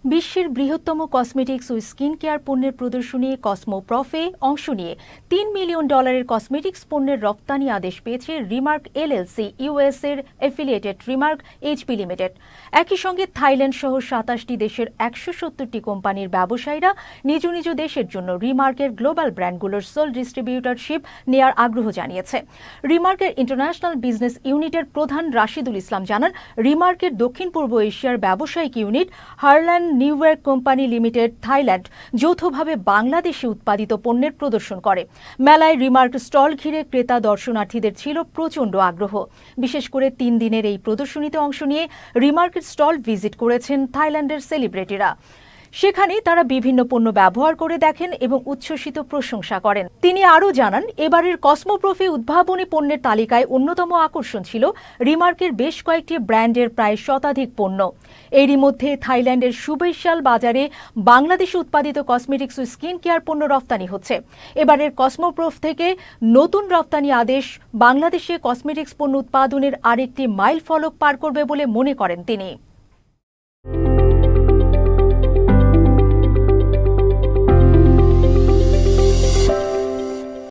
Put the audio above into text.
বিশ্বের বৃহত্তম কসমেটিক্স ও skin care পণ্যের প্রদর্শনী কসমোপ্রফে অংশ নিয়ে $3 মিলিয়ন কসমেটিক্স পণ্যের রপ্তানি আদেশ পেয়েছে রিমার্ক এলএলসি ইউএস এর অ্যাফিলিয়েটেড রিমার্ক এইচপি লিমিটেড। একই সঙ্গে থাইল্যান্ড সহ ২৭টি দেশের ১৭০টি কোম্পানির ব্যবসায়ীরা নিজ নিজ দেশের জন্য রিমার্কের গ্লোবাল ব্র্যান্ডগুলোর সোল ডিস্ট্রিবিউটরশিপ নেয়ার আগ্রহ জানিয়েছে। রিমার্কের ইন্টারন্যাশনাল বিজনেস ইউনিটের প্রধান রাশিদুল ইসলাম জানান, রিমার্কের দক্ষিণ পূর্ব এশিয়ার ব্যবসায়িক unit Harland Newark company limited Thailand যৌথভাবে বাংলাদেশে উৎপাদিত পণ্যের প্রদর্শন করে। মেলায় রিমার্ক স্টল ঘিরে ক্রেতা দর্শনার্থীদের ছিল প্রচণ্ড আগ্রহ। বিশেষ করে ৩ দিনের এই প্রদর্শনীতে অংশ নিয়ে রিমার্কের স্টল ভিজিট করেছেন থাইল্যান্ডের সেলিব্রিটিরা। সেখানে তারা বিভিন্ন পণ্য ব্যবহার করে দেখেন এবং উচ্ছ্বসিত প্রশংসা করেন। তিনি আরও জানান, এবারের কসমোপ্রফে উদ্ভাবনী পণ্যের তালিকায় অন্যতম আকর্ষণ ছিল রিমার্কের বেশ কয়েকটি ব্র্যান্ডের প্রায় শতাধিক পণ্য। এরই মধ্যে থাইল্যান্ডের সুবৈশাল বাজারে বাংলাদেশে উৎপাদিত কসমেটিক্স ও স্কিন কেয়ার পণ্য রপ্তানি হচ্ছে। এবারের কসমোপ্রফ থেকে নতুন রপ্তানি আদেশ বাংলাদেশে কসমেটিক্স পণ্য উৎপাদনের আরেকটি মাইল ফলক পার করবে বলে মনে করেন তিনি।